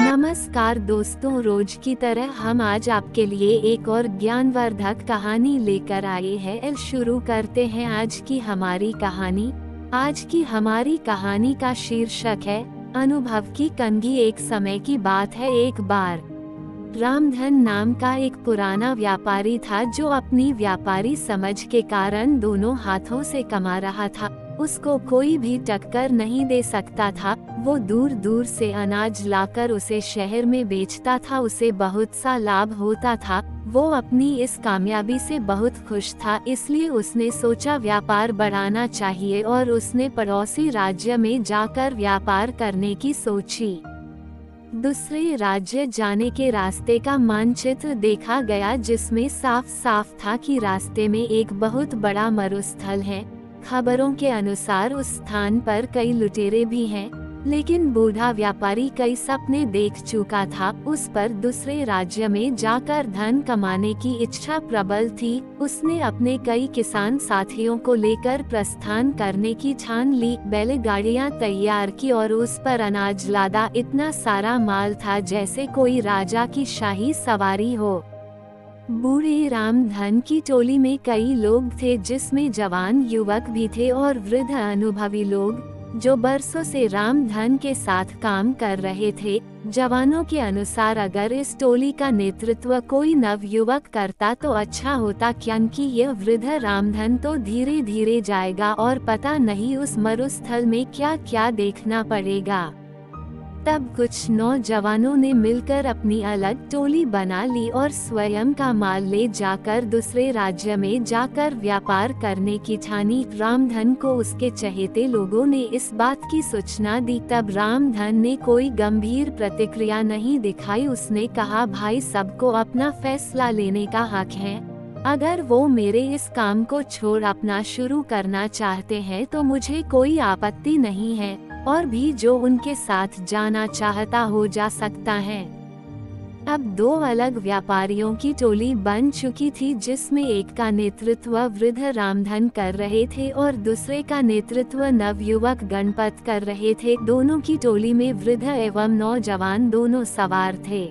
नमस्कार दोस्तों, रोज की तरह हम आज आपके लिए एक और ज्ञानवर्धक कहानी लेकर आए हैं। शुरू करते हैं आज की हमारी कहानी। आज की हमारी कहानी का शीर्षक है अनुभव की कंघी। एक समय की बात है, एक बार रामधन नाम का एक पुराना व्यापारी था जो अपनी व्यापारी समझ के कारण दोनों हाथों से कमा रहा था। उसको कोई भी टक्कर नहीं दे सकता था। वो दूर दूर से अनाज लाकर उसे शहर में बेचता था। उसे बहुत सा लाभ होता था। वो अपनी इस कामयाबी से बहुत खुश था, इसलिए उसने सोचा व्यापार बढ़ाना चाहिए और उसने पड़ोसी राज्य में जाकर व्यापार करने की सोची। दूसरे राज्य जाने के रास्ते का मानचित्र देखा गया, जिसमें साफ साफ था कि रास्ते में एक बहुत बड़ा मरुस्थल है। खबरों के अनुसार उस स्थान पर कई लुटेरे भी हैं, लेकिन बूढ़ा व्यापारी कई सपने देख चुका था। उस पर दूसरे राज्य में जाकर धन कमाने की इच्छा प्रबल थी। उसने अपने कई किसान साथियों को लेकर प्रस्थान करने की ठान ली। बैलगाड़ियां तैयार की और उस पर अनाज लादा। इतना सारा माल था जैसे कोई राजा की शाही सवारी हो। बूढ़े रामधन की टोली में कई लोग थे, जिसमें जवान युवक भी थे और वृद्ध अनुभवी लोग, जो बरसों से रामधन के साथ काम कर रहे थे। जवानों के अनुसार अगर इस टोली का नेतृत्व कोई नवयुवक करता तो अच्छा होता, क्योंकि यह वृद्ध रामधन तो धीरे धीरे जाएगा और पता नहीं उस मरुस्थल में क्या क्या देखना पड़ेगा। तब कुछ नौजवानों ने मिलकर अपनी अलग टोली बना ली और स्वयं का माल ले जाकर दूसरे राज्य में जाकर व्यापार करने की ठानी। रामधन को उसके चहेते लोगों ने इस बात की सूचना दी। तब रामधन ने कोई गंभीर प्रतिक्रिया नहीं दिखाई। उसने कहा, भाई, सबको अपना फैसला लेने का हक है। अगर वो मेरे इस काम को छोड़ अपना शुरू करना चाहते हैं तो मुझे कोई आपत्ति नहीं है, और भी जो उनके साथ जाना चाहता हो जा सकता है। अब दो अलग व्यापारियों की टोली बन चुकी थी, जिसमें एक का नेतृत्व वृद्ध रामधन कर रहे थे और दूसरे का नेतृत्व नवयुवक गणपत कर रहे थे। दोनों की टोली में वृद्ध एवं नौजवान दोनों सवार थे।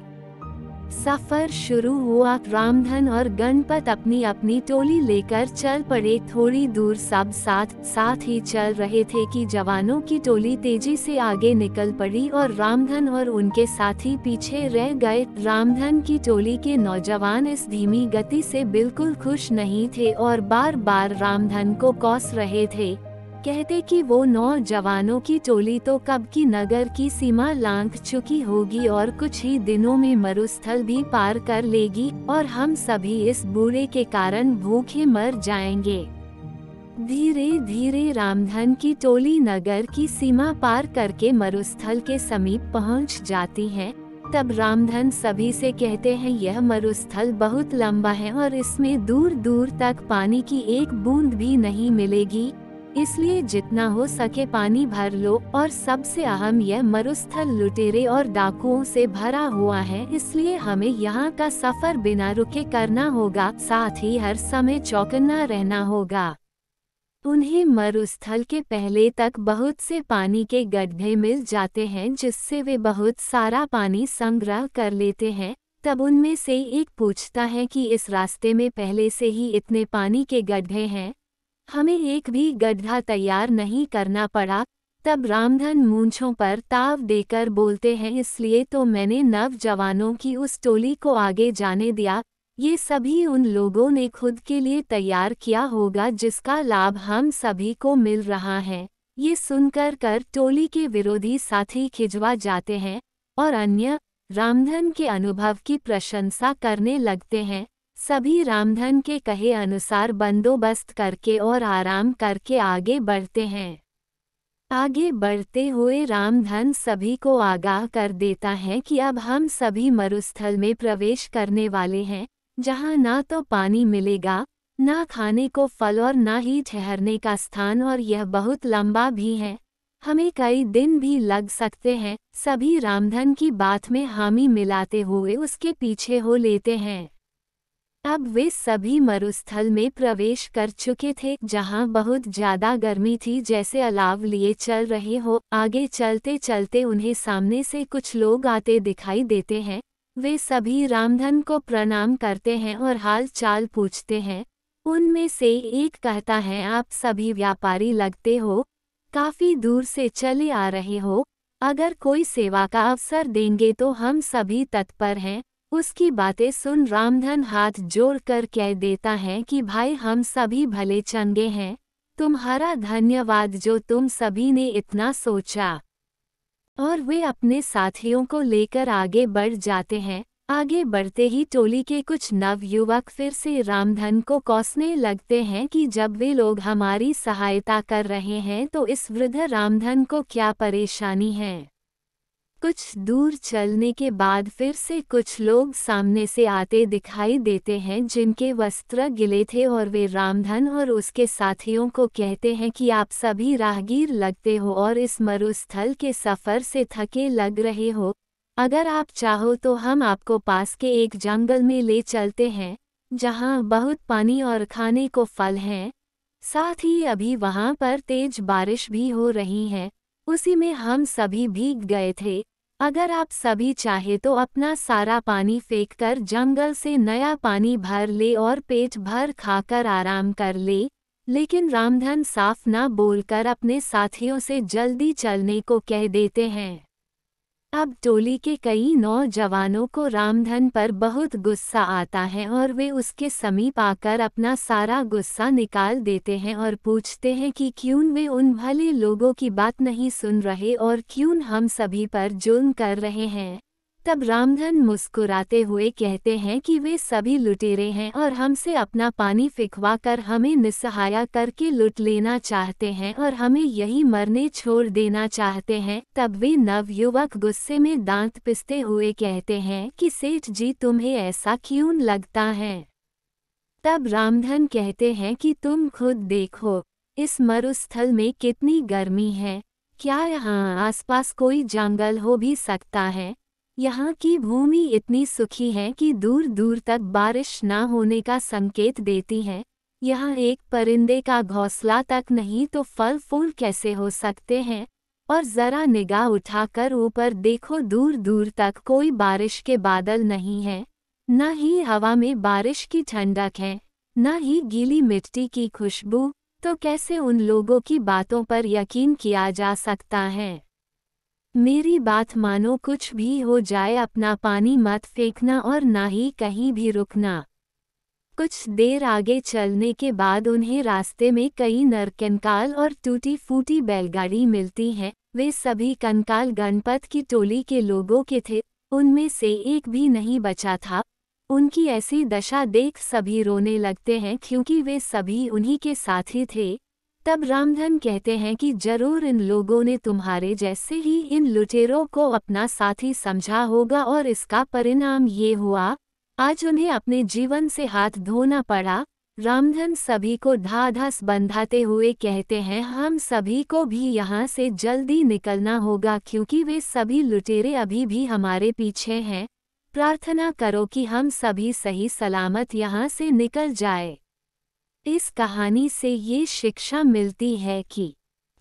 सफर शुरू हुआ। रामधन और गणपत अपनी अपनी टोली लेकर चल पड़े। थोड़ी दूर सब साथ ही चल रहे थे कि जवानों की टोली तेजी से आगे निकल पड़ी और रामधन और उनके साथी पीछे रह गए। रामधन की टोली के नौजवान इस धीमी गति से बिल्कुल खुश नहीं थे और बार बार रामधन को कोस रहे थे, कहते कि वो नौजवानों की टोली तो कब की नगर की सीमा लांघ चुकी होगी और कुछ ही दिनों में मरुस्थल भी पार कर लेगी और हम सभी इस बूढ़े के कारण भूखे मर जाएंगे। धीरे धीरे रामधन की टोली नगर की सीमा पार करके मरुस्थल के समीप पहुंच जाती है। तब रामधन सभी से कहते हैं, यह मरुस्थल बहुत लंबा है और इसमें दूर दूर तक पानी की एक बूंद भी नहीं मिलेगी, इसलिए जितना हो सके पानी भर लो। और सबसे अहम, यह मरुस्थल लुटेरे और डाकुओं से भरा हुआ है, इसलिए हमें यहाँ का सफर बिना रुके करना होगा। साथ ही हर समय चौकन्ना रहना होगा। उन्हें मरुस्थल के पहले तक बहुत से पानी के गड्ढे मिल जाते हैं, जिससे वे बहुत सारा पानी संग्रह कर लेते हैं। तब उनमें से एक पूछता है कि इस रास्ते में पहले से ही इतने पानी के गड्ढे हैं, हमें एक भी गड्ढा तैयार नहीं करना पड़ा। तब रामधन मूंछों पर ताव देकर बोलते हैं, इसलिए तो मैंने नवजवानों की उस टोली को आगे जाने दिया। ये सभी उन लोगों ने खुद के लिए तैयार किया होगा, जिसका लाभ हम सभी को मिल रहा है। ये सुनकर टोली के विरोधी साथी खिंचवा जाते हैं और अन्य रामधन के अनुभव की प्रशंसा करने लगते हैं। सभी रामधन के कहे अनुसार बंदोबस्त करके और आराम करके आगे बढ़ते हैं। आगे बढ़ते हुए रामधन सभी को आगाह कर देता है कि अब हम सभी मरुस्थल में प्रवेश करने वाले हैं, जहां ना तो पानी मिलेगा, ना खाने को फल और ना ही ठहरने का स्थान, और यह बहुत लंबा भी है। हमें कई दिन भी लग सकते हैं। सभी रामधन की बात में हामी मिलाते हुए उसके पीछे हो लेते हैं। अब वे सभी मरुस्थल में प्रवेश कर चुके थे, जहां बहुत ज्यादा गर्मी थी, जैसे अलाव लिए चल रहे हो। आगे चलते चलते उन्हें सामने से कुछ लोग आते दिखाई देते हैं। वे सभी रामधन को प्रणाम करते हैं और हाल चाल पूछते हैं। उनमें से एक कहता है, आप सभी व्यापारी लगते हो, काफी दूर से चले आ रहे हो, अगर कोई सेवा का अवसर देंगे तो हम सभी तत्पर हैं। उसकी बातें सुन रामधन हाथ जोड़कर कह देता है कि भाई, हम सभी भले चंगे हैं, तुम्हारा धन्यवाद जो तुम सभी ने इतना सोचा। और वे अपने साथियों को लेकर आगे बढ़ जाते हैं। आगे बढ़ते ही टोली के कुछ नवयुवक फिर से रामधन को कोसने लगते हैं कि जब वे लोग हमारी सहायता कर रहे हैं तो इस वृद्ध रामधन को क्या परेशानी है। कुछ दूर चलने के बाद फिर से कुछ लोग सामने से आते दिखाई देते हैं, जिनके वस्त्र गिले थे, और वे रामधन और उसके साथियों को कहते हैं कि आप सभी राहगीर लगते हो और इस मरुस्थल के सफ़र से थके लग रहे हो। अगर आप चाहो तो हम आपको पास के एक जंगल में ले चलते हैं, जहाँ बहुत पानी और खाने को फल हैं। साथ ही अभी वहाँ पर तेज बारिश भी हो रही है, उसी में हम सभी भीग गए थे। अगर आप सभी चाहे तो अपना सारा पानी फेंककर जंगल से नया पानी भर ले और पेट भर खाकर आराम कर ले। लेकिन रामधन साफ ना बोलकर अपने साथियों से जल्दी चलने को कह देते हैं। अब टोली के कई नौजवानों को रामधन पर बहुत गुस्सा आता है और वे उसके समीप आकर अपना सारा गुस्सा निकाल देते हैं और पूछते हैं कि क्यों वे उन भले लोगों की बात नहीं सुन रहे और क्यों हम सभी पर जुल्म कर रहे हैं। तब रामधन मुस्कुराते हुए कहते हैं कि वे सभी लुटेरे हैं और हमसे अपना पानी फिकवा कर हमें निस्सहाय करके लूट लेना चाहते हैं और हमें यही मरने छोड़ देना चाहते हैं। तब वे नवयुवक गुस्से में दांत पिसते हुए कहते हैं कि सेठ जी, तुम्हें ऐसा क्यों लगता है। तब रामधन कहते हैं कि तुम खुद देखो, इस मरुस्थल में कितनी गर्मी है। क्या यहाँ आसपास कोई जंगल हो भी सकता है। यहाँ की भूमि इतनी सूखी है कि दूर दूर तक बारिश न होने का संकेत देती है। यहाँ एक परिंदे का घोंसला तक नहीं तो फल फूल कैसे हो सकते हैं। और जरा निगाह उठाकर ऊपर देखो, दूर दूर तक कोई बारिश के बादल नहीं है, न ही हवा में बारिश की ठंडक है, न ही गीली मिट्टी की खुशबू। तो कैसे उन लोगों की बातों पर यकीन किया जा सकता है। मेरी बात मानो, कुछ भी हो जाए अपना पानी मत फेंकना और ना ही कहीं भी रुकना। कुछ देर आगे चलने के बाद उन्हें रास्ते में कई नरकंकाल और टूटी फूटी बैलगाड़ी मिलती है। वे सभी कंकाल गणपत की टोली के लोगों के थे, उनमें से एक भी नहीं बचा था। उनकी ऐसी दशा देख सभी रोने लगते हैं, क्योंकि वे सभी उन्हीं के साथी थे। तब रामधन कहते हैं कि जरूर इन लोगों ने तुम्हारे जैसे ही इन लुटेरों को अपना साथी समझा होगा और इसका परिणाम ये हुआ, आज उन्हें अपने जीवन से हाथ धोना पड़ा। रामधन सभी को ढाढ़स बंधाते हुए कहते हैं, हम सभी को भी यहाँ से जल्दी निकलना होगा, क्योंकि वे सभी लुटेरे अभी भी हमारे पीछे हैं। प्रार्थना करो कि हम सभी सही सलामत यहाँ से निकल जाए। इस कहानी से ये शिक्षा मिलती है कि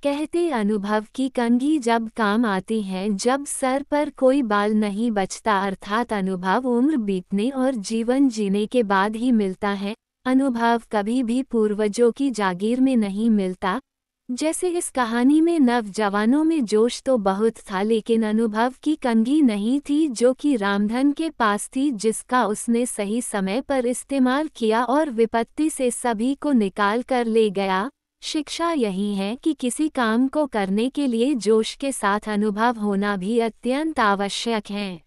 कहते अनुभव की कंघी जब काम आती है, जब सर पर कोई बाल नहीं बचता, अर्थात अनुभव उम्र बीतने और जीवन जीने के बाद ही मिलता है। अनुभव कभी भी पूर्वजों की जागीर में नहीं मिलता। जैसे इस कहानी में नवजवानों में जोश तो बहुत था, लेकिन अनुभव की कंघी नहीं थी जो कि रामधन के पास थी, जिसका उसने सही समय पर इस्तेमाल किया और विपत्ति से सभी को निकाल कर ले गया। शिक्षा यही है कि किसी काम को करने के लिए जोश के साथ अनुभव होना भी अत्यंत आवश्यक है।